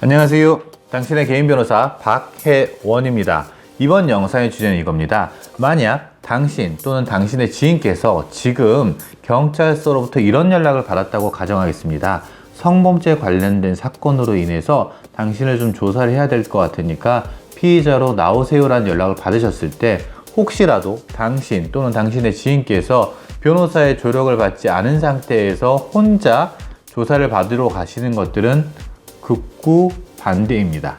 안녕하세요. 당신의 개인 변호사 박혜원입니다. 이번 영상의 주제는 이겁니다. 만약 당신 또는 당신의 지인께서 지금 경찰서로부터 이런 연락을 받았다고 가정하겠습니다. 성범죄 관련된 사건으로 인해서 당신을 좀 조사를 해야 될 것 같으니까 피의자로 나오세요라는 연락을 받으셨을 때 혹시라도 당신 또는 당신의 지인께서 변호사의 조력을 받지 않은 상태에서 혼자 조사를 받으러 가시는 것들은 극구 반대입니다.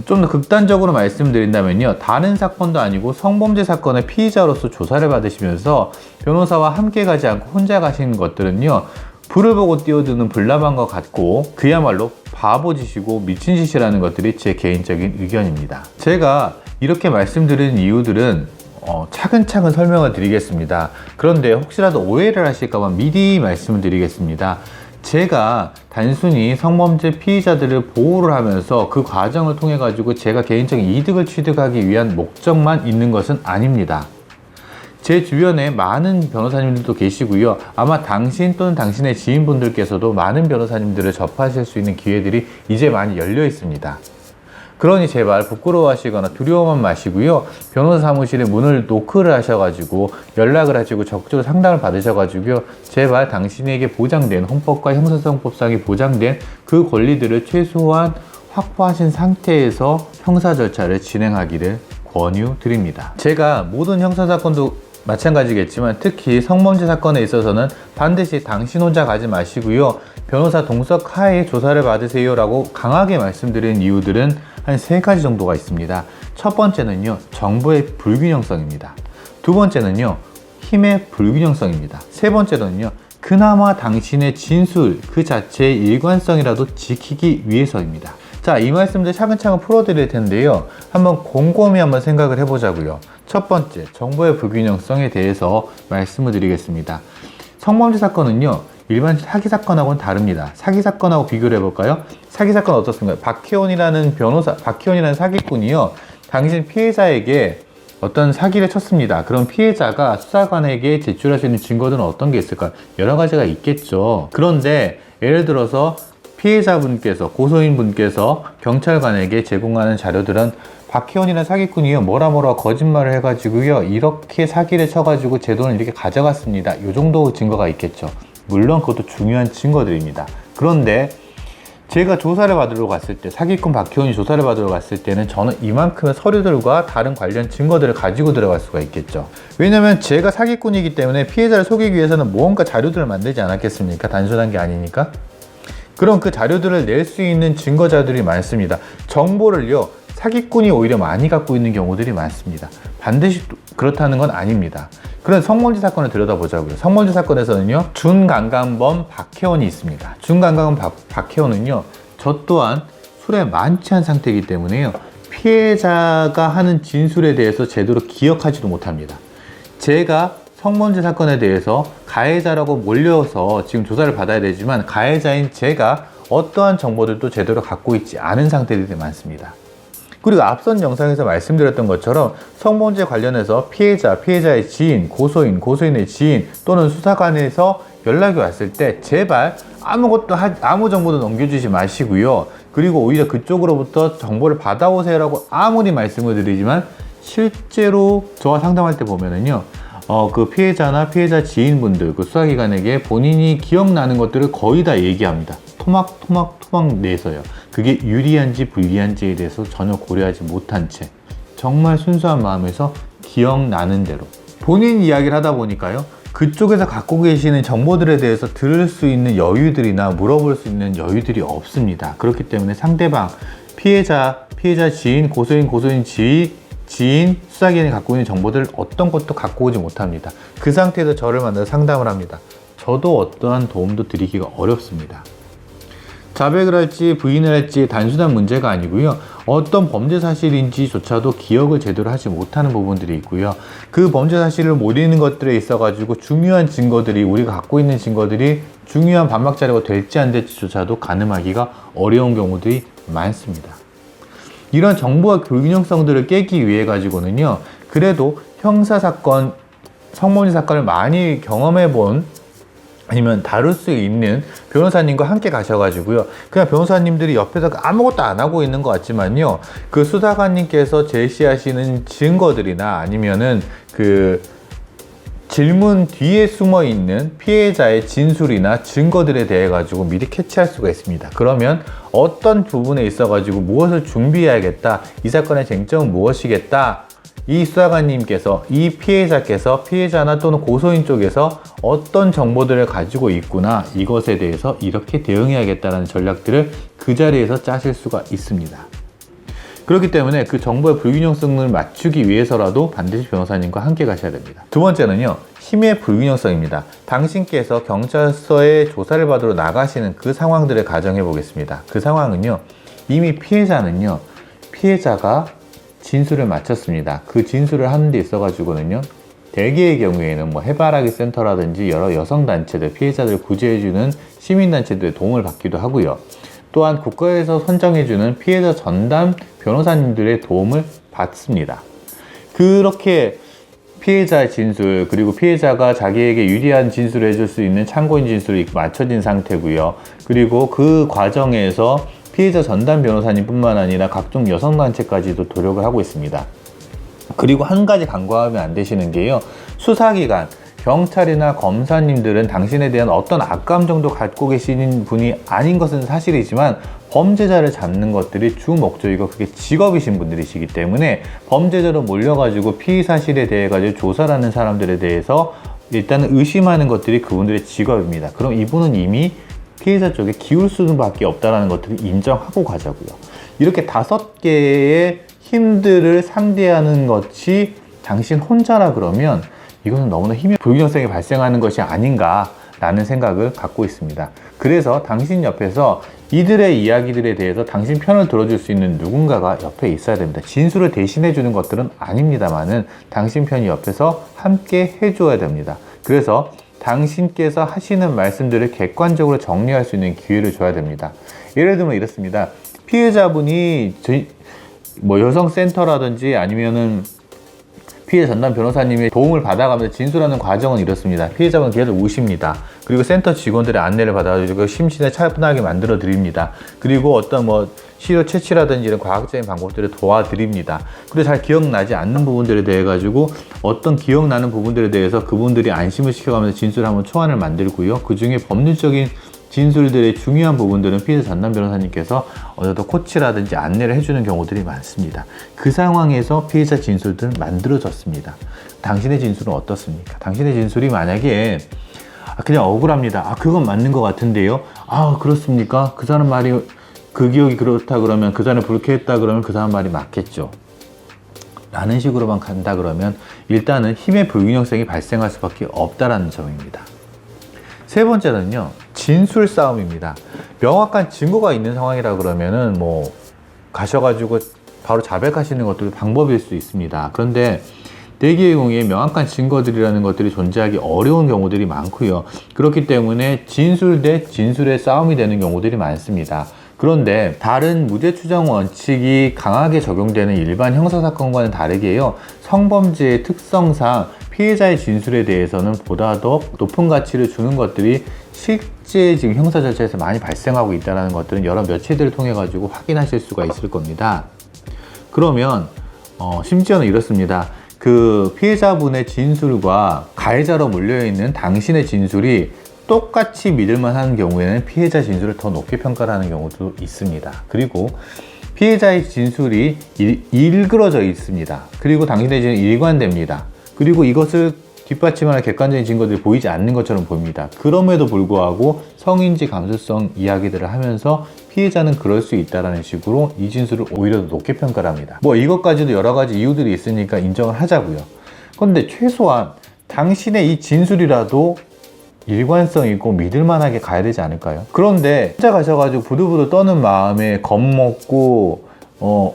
좀 더 극단적으로 말씀드린다면요, 다른 사건도 아니고 성범죄 사건의 피의자로서 조사를 받으시면서 변호사와 함께 가지 않고 혼자 가시는 것들은요, 불을 보고 뛰어드는 불나방과 같고 그야말로 바보짓이고 미친 짓이라는 것들이 제 개인적인 의견입니다. 제가 이렇게 말씀드리는 이유들은 차근차근 설명을 드리겠습니다. 그런데 혹시라도 오해를 하실까봐 미리 말씀을 드리겠습니다. 제가 단순히 성범죄 피의자들을 보호를 하면서 그 과정을 통해 가지고 제가 개인적인 이득을 취득하기 위한 목적만 있는 것은 아닙니다. 제 주변에 많은 변호사님들도 계시고요. 아마 당신 또는 당신의 지인분들께서도 많은 변호사님들을 접하실 수 있는 기회들이 이제 많이 열려 있습니다. 그러니 제발 부끄러워하시거나 두려워만 마시고요. 변호사 사무실에 문을 노크를 하셔가지고 연락을 하시고 적극적으로 상담을 받으셔가지고요. 제발 당신에게 보장된 헌법과 형사소송법상에 보장된 그 권리들을 최소한 확보하신 상태에서 형사 절차를 진행하기를 권유드립니다. 제가 모든 형사사건도 마찬가지겠지만 특히 성범죄 사건에 있어서는 반드시 당신 혼자 가지 마시고요. 변호사 동석 하에 조사를 받으세요 라고 강하게 말씀드리는 이유들은 한 3가지 정도가 있습니다. 첫 번째는요, 정보의 불균형성입니다. 두 번째는요, 힘의 불균형성입니다. 세 번째는요, 그나마 당신의 진술 그 자체의 일관성이라도 지키기 위해서입니다. 자, 이 말씀들 차근차근 풀어드릴 텐데요. 한번 곰곰이 한번 생각을 해보자고요. 첫 번째, 정보의 불균형성에 대해서 말씀을 드리겠습니다. 성범죄 사건은요, 일반 사기 사건하고는 다릅니다. 사기 사건하고 비교를 해볼까요? 사기 사건 어떻습니까? 박혜원이라는 사기꾼이요, 당신 피해자에게 어떤 사기를 쳤습니다. 그럼 피해자가 수사관에게 제출할 수 있는 증거들은 어떤 게 있을까요? 여러 가지가 있겠죠. 그런데 예를 들어서 피해자분께서, 고소인분께서 경찰관에게 제공하는 자료들은 박혜원이라는 사기꾼이요, 뭐라 거짓말을 해가지고요, 이렇게 사기를 쳐가지고 제 돈을 이렇게 가져갔습니다. 이 정도 증거가 있겠죠. 물론 그것도 중요한 증거들입니다. 그런데 제가 조사를 받으러 갔을 때, 사기꾼 박혜원이 조사를 받으러 갔을 때는 저는 이만큼의 서류들과 다른 관련 증거들을 가지고 들어갈 수가 있겠죠. 왜냐면 제가 사기꾼이기 때문에 피해자를 속이기 위해서는 무언가 자료들을 만들지 않았겠습니까? 단순한 게 아니니까. 그럼 그 자료들을 낼 수 있는 증거자들이 많습니다. 정보를요, 사기꾼이 오히려 많이 갖고 있는 경우들이 많습니다. 반드시 그렇다는 건 아닙니다. 그런 성범죄 사건을 들여다보자고요. 성범죄 사건에서는요, 준강간범 박혜원이 있습니다. 준강간범 박혜원은요, 저 또한 술에 만취한 상태이기 때문에요, 피해자가 하는 진술에 대해서 제대로 기억하지도 못합니다. 제가 성범죄 사건에 대해서 가해자라고 몰려서 지금 조사를 받아야 되지만 가해자인 제가 어떠한 정보들도 제대로 갖고 있지 않은 상태들이 많습니다. 그리고 앞선 영상에서 말씀드렸던 것처럼 성범죄 관련해서 피해자의 지인, 고소인의 지인 또는 수사관에서 연락이 왔을 때 제발 아무 정보도 넘겨주지 마시고요. 그리고 오히려 그쪽으로부터 정보를 받아오세요라고 아무리 말씀을 드리지만 실제로 저와 상담할 때 보면은요, 그 피해자나 피해자 지인분들, 그 수사기관에게 본인이 기억나는 것들을 거의 다 얘기합니다. 토막 내서요. 그게 유리한지 불리한지에 대해서 전혀 고려하지 못한 채 정말 순수한 마음에서 기억나는 대로 본인 이야기를 하다 보니까요, 그쪽에서 갖고 계시는 정보들에 대해서 들을 수 있는 여유들이나 물어볼 수 있는 여유들이 없습니다. 그렇기 때문에 상대방 피해자 지인, 고소인 지인, 수사기관이 갖고 있는 정보들을 어떤 것도 갖고 오지 못합니다. 그 상태에서 저를 만나서 상담을 합니다. 저도 어떠한 도움도 드리기가 어렵습니다. 자백을 할지 부인을 할지 단순한 문제가 아니고요, 어떤 범죄 사실인지조차도 기억을 제대로 하지 못하는 부분들이 있고요, 그 범죄 사실을 모르는 것들에 있어 가지고 중요한 증거들이, 우리가 갖고 있는 증거들이 중요한 반박 자료가 될지 안 될지조차도 가늠하기가 어려운 경우들이 많습니다. 이런 정보와 불균형성들을 깨기 위해 가지고는요, 그래도 형사사건, 성범죄 사건을 많이 경험해 본 아니면 다룰 수 있는 변호사님과 함께 가셔가지고요. 그냥 변호사님들이 옆에서 아무것도 안 하고 있는 것 같지만요. 그 수사관님께서 제시하시는 증거들이나 아니면은 그 질문 뒤에 숨어 있는 피해자의 진술이나 증거들에 대해 가지고 미리 캐치할 수가 있습니다. 그러면 어떤 부분에 있어 가지고 무엇을 준비해야겠다, 이 사건의 쟁점은 무엇이겠다, 이 수사관님께서, 이 피해자께서 피해자나 또는 고소인 쪽에서 어떤 정보들을 가지고 있구나, 이것에 대해서 이렇게 대응해야겠다는 전략들을 그 자리에서 짜실 수가 있습니다. 그렇기 때문에 그 정보의 불균형성을 맞추기 위해서라도 반드시 변호사님과 함께 가셔야 됩니다. 두 번째는요, 힘의 불균형성입니다. 당신께서 경찰서에 조사를 받으러 나가시는 그 상황들을 가정해 보겠습니다. 그 상황은요, 이미 피해자가 진술을 마쳤습니다. 그 진술을 하는 데 있어 가지고는요, 대개의 경우에는 뭐 해바라기 센터라든지 여러 여성단체들, 피해자들을 구제해주는 시민단체들의 도움을 받기도 하고요. 또한 국가에서 선정해주는 피해자 전담 변호사님들의 도움을 받습니다. 그렇게 피해자의 진술, 그리고 피해자가 자기에게 유리한 진술을 해줄 수 있는 참고인 진술이 맞춰진 상태고요. 그리고 그 과정에서 피해자 전담 변호사님 뿐만 아니라 각종 여성단체까지도 노력을 하고 있습니다. 그리고 한 가지 간과하면 안 되시는 게요, 수사기관, 경찰이나 검사님들은 당신에 대한 어떤 악감 정도 갖고 계시는 분이 아닌 것은 사실이지만 범죄자를 잡는 것들이 주 목적이고 그게 직업이신 분들이시기 때문에 범죄자로 몰려가지고 피의 사실에 대해 가지고 조사를 하는 사람들에 대해서 일단은 의심하는 것들이 그분들의 직업입니다. 그럼 이분은 이미 피해자 쪽에 기울 수밖에 없다는 것들을 인정하고 가자고요. 이렇게 5개의 힘들을 상대하는 것이 당신 혼자라 그러면 이거는 너무나 힘의 불균형성이 발생하는 것이 아닌가라는 생각을 갖고 있습니다. 그래서 당신 옆에서 이들의 이야기들에 대해서 당신 편을 들어줄 수 있는 누군가가 옆에 있어야 됩니다. 진술을 대신해 주는 것들은 아닙니다만은 당신 편이 옆에서 함께 해줘야 됩니다. 그래서 당신께서 하시는 말씀들을 객관적으로 정리할 수 있는 기회를 줘야 됩니다. 예를 들면 이렇습니다. 피해자분이 여성센터라든지 아니면은 피해 전담 변호사님의 도움을 받아가면서 진술하는 과정은 이렇습니다. 피해자분 계속 우십니다. 그리고 센터 직원들의 안내를 받아가지고 심신을 차분하게 만들어 드립니다. 그리고 어떤 치료 채취라든지 이런 과학적인 방법들을 도와드립니다. 그리고 잘 기억나지 않는 부분들에 대해 가지고 어떤 기억나는 부분들에 대해서 그분들이 안심을 시켜가면서 진술을 한번 초안을 만들고요. 그 중에 법률적인 진술들의 중요한 부분들은 피해자 전담 변호사님께서 어느 정도 코치라든지 안내를 해주는 경우들이 많습니다. 그 상황에서 피해자 진술들은 만들어졌습니다. 당신의 진술은 어떻습니까? 당신의 진술이 만약에 그냥 억울합니다. 그건 맞는 것 같은데요. 그렇습니까? 그 사람 말이 그 기억이 그렇다 그러면, 그 사람이 불쾌했다 그러면 그 사람 말이 맞겠죠. 라는 식으로만 간다 그러면 일단은 힘의 불균형성이 발생할 수밖에 없다라는 점입니다. 세 번째는요, 진술 싸움입니다. 명확한 증거가 있는 상황이라 그러면은 가셔가지고 바로 자백하시는 것도 방법일 수 있습니다. 그런데 대개의 경우에 명확한 증거들이라는 것들이 존재하기 어려운 경우들이 많고요. 그렇기 때문에 진술 대 진술의 싸움이 되는 경우들이 많습니다. 그런데 다른 무죄 추정 원칙이 강하게 적용되는 일반 형사사건과는 다르게요, 성범죄의 특성상 피해자의 진술에 대해서는 보다 더 높은 가치를 주는 것들이 실제 지금 형사 절차에서 많이 발생하고 있다는 것들은 여러 매체들을 통해 가지고 확인하실 수가 있을 겁니다. 그러면 심지어는 이렇습니다. 그 피해자분의 진술과 가해자로 몰려있는 당신의 진술이 똑같이 믿을만 하는 경우에는 피해자 진술을 더 높게 평가를 하는 경우도 있습니다. 그리고 피해자의 진술이 일그러져 있습니다. 그리고 당신의 진술이 일관됩니다. 그리고 이것을 뒷받침하는 객관적인 증거들이 보이지 않는 것처럼 보입니다. 그럼에도 불구하고 성인지 감수성 이야기들을 하면서 피해자는 그럴 수 있다는 식으로 이 진술을 오히려 더 높게 평가를 합니다. 이것까지도 여러 가지 이유들이 있으니까 인정을 하자고요. 그런데 최소한 당신의 이 진술이라도 일관성 있고 믿을만하게 가야 되지 않을까요? 그런데 혼자 가셔가지고 부들부들 떠는 마음에 겁먹고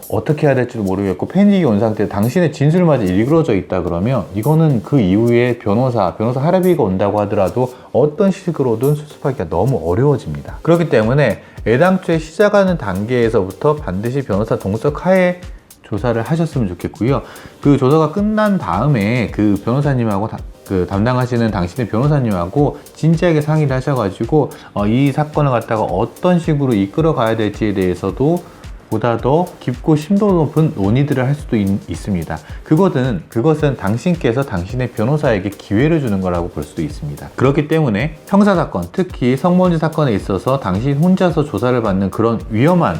어떻게 해야 될지도 모르겠고 패닉이 온 상태에 당신의 진술마저 일그러져 있다 그러면 이거는 그 이후에 변호사 할애비가 온다고 하더라도 어떤 식으로든 수습하기가 너무 어려워집니다. 그렇기 때문에 애당초에 시작하는 단계에서부터 반드시 변호사 동석 하에 조사를 하셨으면 좋겠고요. 그 조사가 끝난 다음에 그 변호사님하고 그 담당하시는 당신의 변호사님하고 진지하게 상의를 하셔가지고 이 사건을 갖다가 어떤 식으로 이끌어 가야 될지에 대해서도 보다 더 깊고 심도 높은 논의들을 할 수도 있습니다. 그것은 당신께서 당신의 변호사에게 기회를 주는 거라고 볼 수도 있습니다. 그렇기 때문에 형사사건, 특히 성범죄 사건에 있어서 당신 혼자서 조사를 받는 그런 위험한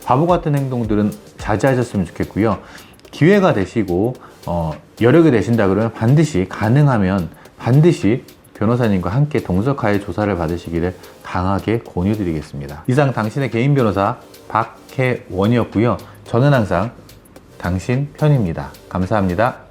바보 같은 행동들은 자제하셨으면 좋겠고요. 기회가 되시고 여력이 되신다 그러면 가능하면 반드시 변호사님과 함께 동석하에 조사를 받으시기를 강하게 권유드리겠습니다. 이상 당신의 개인 변호사 박혜원이었고요. 저는 항상 당신 편입니다. 감사합니다.